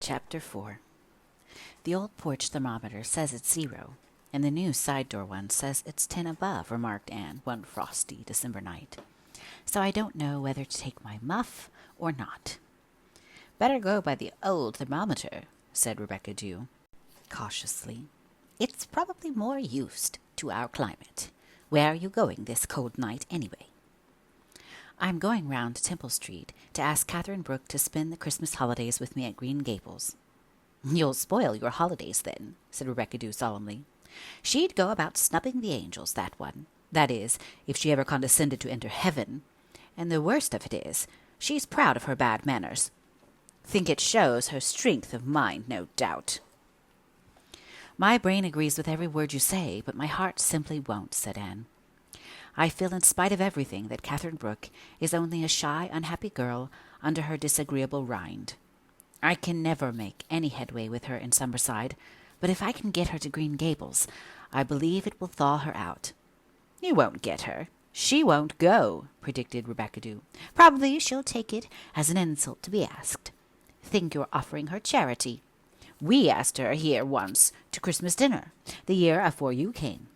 Chapter 4. The old porch thermometer says it's 0, and the new side door one says it's 10 above, remarked Anne one frosty December night. So I don't know whether to take my muff or not. Better go by the old thermometer, said Rebecca Dew, cautiously. It's probably more used to our climate. Where are you going this cold night, anyway? I'm going round to Temple Street to ask Catherine Brooke to spend the Christmas holidays with me at Green Gables. You'll spoil your holidays, then, said Rebecca Dew solemnly. She'd go about snubbing the angels, that one. That is, if she ever condescended to enter heaven. And the worst of it is, she's proud of her bad manners. Think it shows her strength of mind, no doubt. My brain agrees with every word you say, but my heart simply won't, said Anne. I feel in spite of everything that Catherine Brooke is only a shy, unhappy girl under her disagreeable rind. I can never make any headway with her in Summerside, but if I can get her to Green Gables, I believe it will thaw her out. You won't get her. She won't go, predicted Rebecca Dew. Probably she'll take it as an insult to be asked. Think you're offering her charity. We asked her here once to Christmas dinner, the year afore you came.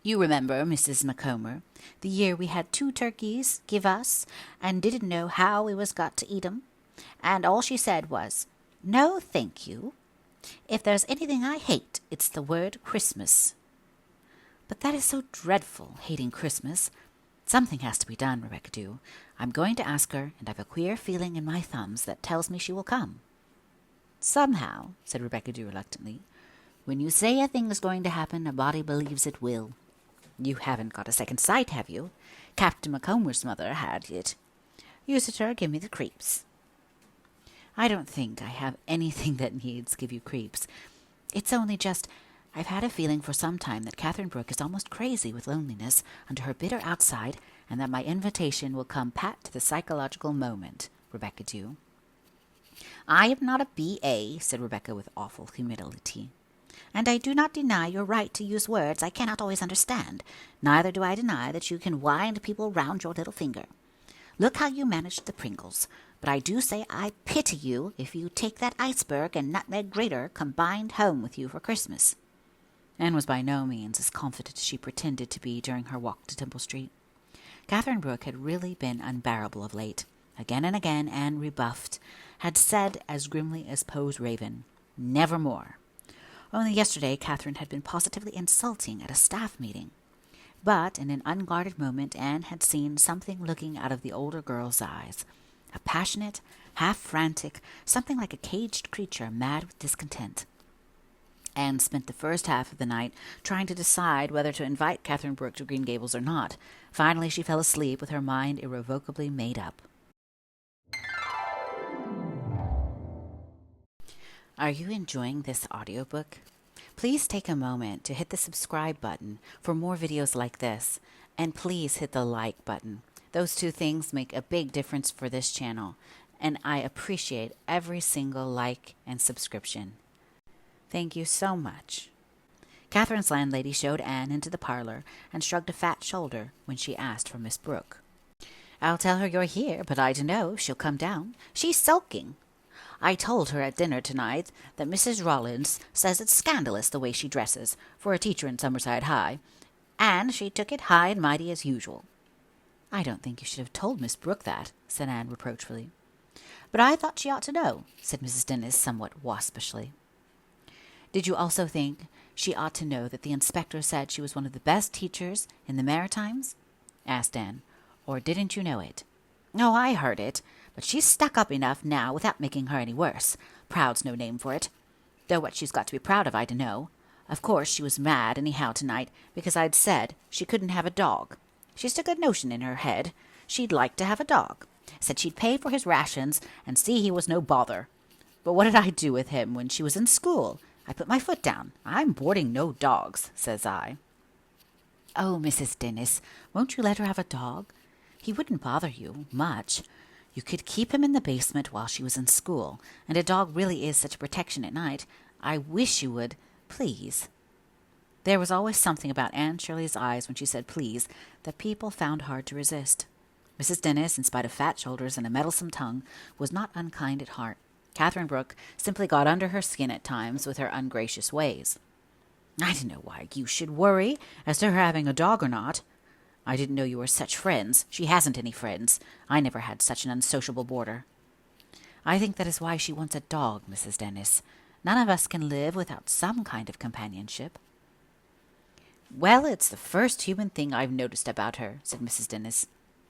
You remember, Mrs. Macomber, the year we had 2 turkeys give us, and didn't know how we was got to eat 'em, and all she said was, "No, thank you. If there's anything I hate, it's the word Christmas." But that is so dreadful, hating Christmas. Something has to be done, Rebecca Dew. I'm going to ask her, and I've a queer feeling in my thumbs that tells me she will come. Somehow, said Rebecca Dew reluctantly, when you say a thing is going to happen, a body believes it will. You haven't got a second sight, have you? Captain Macomber's mother had it. Used her give me the creeps. I don't think I have anything that needs give you creeps. It's only just I've had a feeling for some time that Catherine Brooke is almost crazy with loneliness under her bitter outside, and that my invitation will come pat to the psychological moment, Rebecca Dew. I am not a B.A., said Rebecca with awful humility. And I do not deny your right to use words I cannot always understand. Neither do I deny that you can wind people round your little finger. Look how you managed the Pringles. But I do say I pity you if you take that iceberg and nutmeg grater combined home with you for Christmas. Anne was by no means as confident as she pretended to be during her walk to Temple Street. Catherine Brooke had really been unbearable of late. Again and again Anne rebuffed, had said as grimly as Poe's raven, "Never more." Only yesterday Catherine had been positively insulting at a staff meeting. But in an unguarded moment Anne had seen something looking out of the older girl's eyes, a passionate, half-frantic, something like a caged creature mad with discontent. Anne spent the first half of the night trying to decide whether to invite Catherine Brooke to Green Gables or not. Finally she fell asleep with her mind irrevocably made up. Are you enjoying this audiobook? Please take a moment to hit the subscribe button for more videos like this, and please hit the like button. Those 2 things make a big difference for this channel, and I appreciate every single like and subscription. Thank you so much. Catherine's landlady showed Anne into the parlor and shrugged a fat shoulder when she asked for Miss Brooke. I'll tell her you're here, but I dunno if she'll come down. She's sulking. I told her at dinner tonight that Mrs. Rollins says it's scandalous the way she dresses for a teacher in Summerside High, and she took it high and mighty as usual. I don't think you should have told Miss Brooke that, said Anne reproachfully. But I thought she ought to know, said Mrs. Dennis somewhat waspishly. Did you also think she ought to know that the inspector said she was one of the best teachers in the Maritimes? Asked Anne. Or didn't you know it? Oh, I heard it, but she's stuck up enough now without making her any worse. Proud's no name for it. Though what she's got to be proud of I dunno. Of course she was mad anyhow tonight because I'd said she couldn't have a dog. She's a good notion in her head. She'd like to have a dog. Said she'd pay for his rations and see he was no bother. But what did I do with him when she was in school? I put my foot down. I'm boarding no dogs, says I. Oh, Mrs. Dennis, won't you let her have a dog? He wouldn't bother you much. You could keep him in the basement while she was in school, and a dog really is such a protection at night. I wish you would, please. There was always something about Anne Shirley's eyes when she said please that people found hard to resist. Mrs. Dennis, in spite of fat shoulders and a meddlesome tongue, was not unkind at heart. Catherine Brooke simply got under her skin at times with her ungracious ways. I don't know why you should worry as to her having a dog or not. I didn't know you were such friends. She hasn't any friends. I never had such an unsociable boarder. I think that is why she wants a dog, Mrs. Dennis. None of us can live without some kind of companionship. Well, it's the first human thing I've noticed about her, said Mrs. Dennis.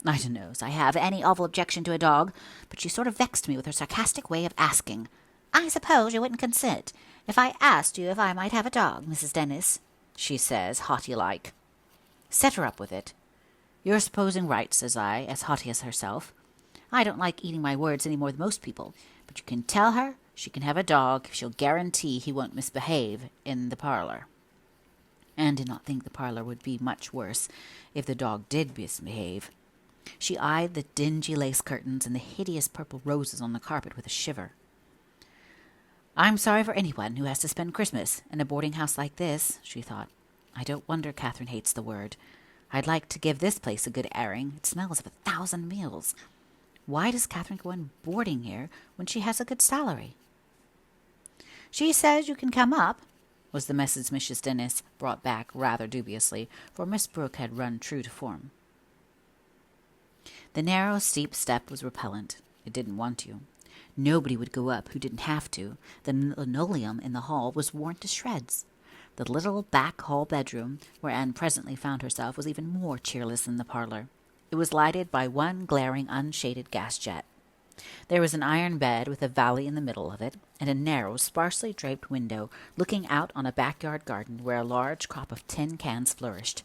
I don't know as I have any awful objection to a dog, but she sort of vexed me with her sarcastic way of asking. I suppose you wouldn't consent if I asked you if I might have a dog, Mrs. Dennis, she says, haughty-like. Set her up with it. You're supposing right, says I, as haughty as herself. I don't like eating my words any more than most people, but you can tell her she can have a dog if she'll guarantee he won't misbehave in the parlor. Anne did not think the parlor would be much worse if the dog did misbehave. She eyed the dingy lace curtains and the hideous purple roses on the carpet with a shiver. I'm sorry for anyone who has to spend Christmas in a boarding house like this, she thought. I don't wonder Catherine hates the word. I'd like to give this place a good airing. It smells of 1,000 meals. Why does Catherine go on boarding here when she has a good salary? She says you can come up, was the message Mrs. Dennis brought back rather dubiously, for Miss Brooke had run true to form. The narrow, steep step was repellent. It didn't want to. Nobody would go up who didn't have to. The linoleum in the hall was worn to shreds. The little back hall bedroom, where Anne presently found herself, was even more cheerless than the parlor. It was lighted by one glaring, unshaded gas jet. There was an iron bed with a valley in the middle of it, and a narrow, sparsely draped window looking out on a backyard garden where a large crop of tin cans flourished.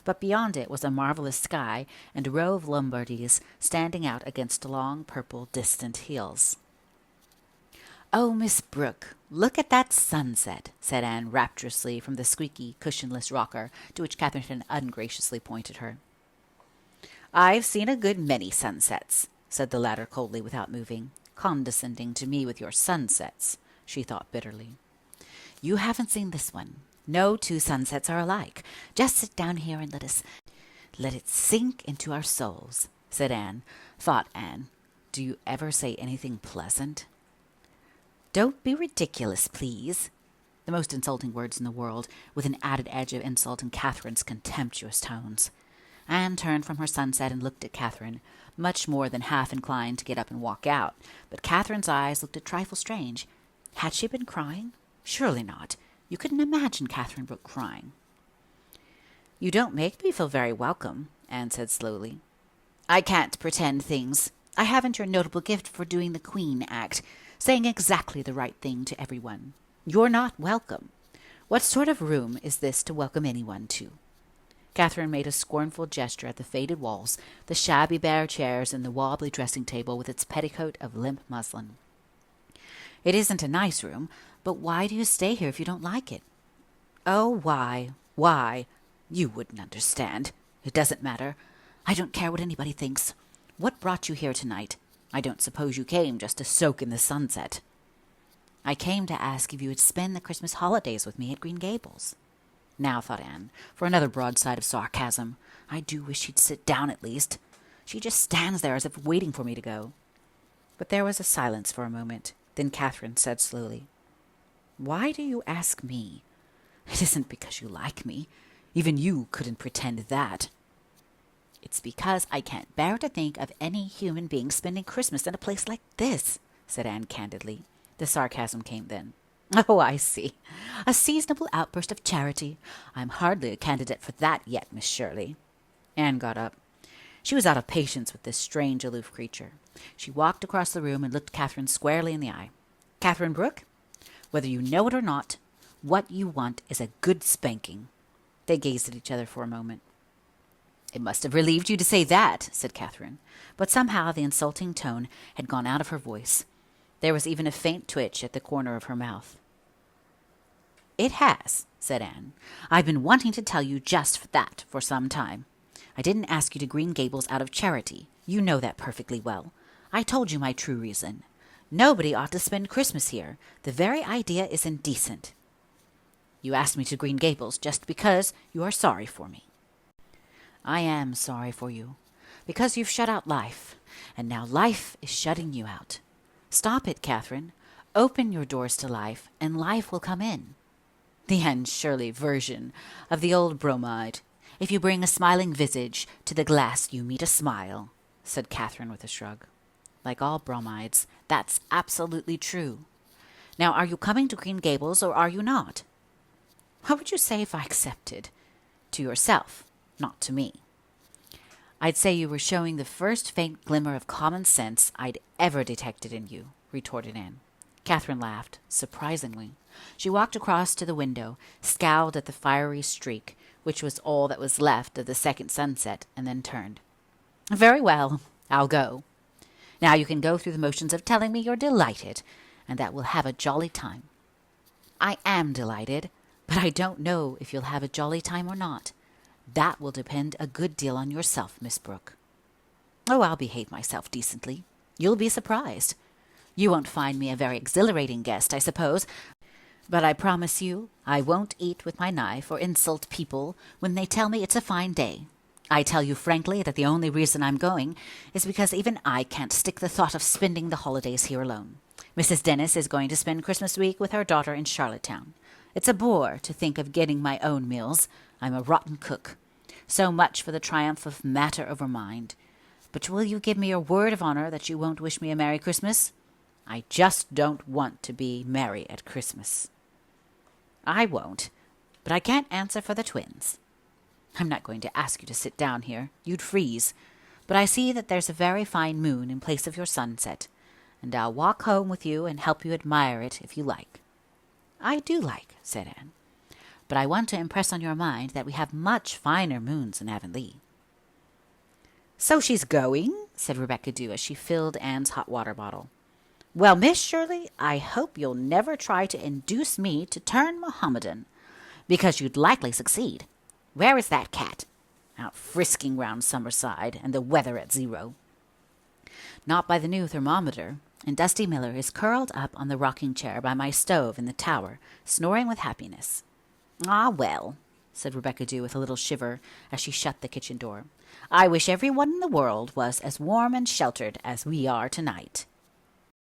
But beyond it was a marvelous sky and a row of Lombardies standing out against long, purple, distant hills. "Oh, Miss Brooke, look at that sunset," said Anne rapturously from the squeaky, cushionless rocker to which Catherine had ungraciously pointed her. "I've seen a good many sunsets," said the latter coldly without moving. "Condescending to me with your sunsets," she thought bitterly. "You haven't seen this one. No two sunsets are alike. Just sit down here and let it sink into our souls," said Anne. Thought Anne, "Do you ever say anything pleasant?" "Don't be ridiculous, please." The most insulting words in the world, with an added edge of insult in Catherine's contemptuous tones. Anne turned from her sunset and looked at Catherine, much more than half inclined to get up and walk out, but Catherine's eyes looked a trifle strange. Had she been crying? Surely not. You couldn't imagine Catherine Brooke crying. "You don't make me feel very welcome," Anne said slowly. "I can't pretend things. I haven't your notable gift for doing the Queen act, saying exactly the right thing to everyone. You're not welcome. What sort of room is this to welcome anyone to?" Catherine made a scornful gesture at the faded walls, the shabby bare chairs, and the wobbly dressing table with its petticoat of limp muslin. "It isn't a nice room, but why do you stay here if you don't like it?" "Oh, why? You wouldn't understand. It doesn't matter. I don't care what anybody thinks. What brought you here tonight? I don't suppose you came just to soak in the sunset." "I came to ask if you would spend the Christmas holidays with me at Green Gables." Now, thought Anne, for another broadside of sarcasm. I do wish she'd sit down at least. She just stands there as if waiting for me to go. But there was a silence for a moment. Then Catherine said slowly, "Why do you ask me? It isn't because you like me. Even you couldn't pretend that." "It's because I can't bear to think of any human being spending Christmas in a place like this," said Anne candidly. The sarcasm came then. "Oh, I see. A seasonable outburst of charity. I'm hardly a candidate for that yet, Miss Shirley." Anne got up. She was out of patience with this strange, aloof creature. She walked across the room and looked Catherine squarely in the eye. "Catherine Brooke, whether you know it or not, what you want is a good spanking." They gazed at each other for a moment. "It must have relieved you to say that," said Catherine, but somehow the insulting tone had gone out of her voice. There was even a faint twitch at the corner of her mouth. "It has," said Anne. "I've been wanting to tell you just that for some time. I didn't ask you to Green Gables out of charity. You know that perfectly well. I told you my true reason. Nobody ought to spend Christmas here. The very idea is indecent. You asked me to Green Gables just because you are sorry for me." "I am sorry for you, because you've shut out life, and now life is shutting you out. Stop it, Catherine. Open your doors to life, and life will come in. The Anne Shirley version of the old bromide. If you bring a smiling visage to the glass, you meet a smile, said Catherine with a shrug. Like all bromides, that's absolutely true. Now, are you coming to Green Gables, or are you not? What would you say if I accepted? To yourself, not to me. I'd say you were showing the first faint glimmer of common sense I'd ever detected in you, retorted Anne. Catherine laughed, surprisingly. She walked across to the window, scowled at the fiery streak, which was all that was left of the second sunset, and then turned. Very well, I'll go. Now you can go through the motions of telling me you're delighted, and that we'll have a jolly time. I am delighted, but I don't know if you'll have a jolly time or not. That will depend a good deal on yourself, Miss Brooke. Oh, I'll behave myself decently. You'll be surprised. You won't find me a very exhilarating guest, I suppose, but I promise you I won't eat with my knife or insult people when they tell me it's a fine day. I tell you frankly that the only reason I'm going is because even I can't stick the thought of spending the holidays here alone. Mrs. Dennis is going to spend Christmas week with her daughter in Charlottetown. It's a bore to think of getting my own meals. I'm a rotten cook. So much for the triumph of matter over mind. But will you give me your word of honor that you won't wish me a Merry Christmas? I just don't want to be merry at Christmas. I won't, but I can't answer for the twins. I'm not going to ask you to sit down here. You'd freeze. But I see that there's a very fine moon in place of your sunset, and I'll walk home with you and help you admire it if you like. I do like, said Anne, but I want to impress on your mind that we have much finer moons in Avonlea. So she's going, said Rebecca Dew as she filled Anne's hot water bottle. Well, Miss Shirley, I hope you'll never try to induce me to turn Mohammedan, because you'd likely succeed. Where is that cat? Out frisking round Summerside, and the weather at 0. Not by the new thermometer, and Dusty Miller is curled up on the rocking chair by my stove in the tower, snoring with happiness. Ah, well, said Rebecca Dew with a little shiver as she shut the kitchen door. I wish every one in the world was as warm and sheltered as we are tonight.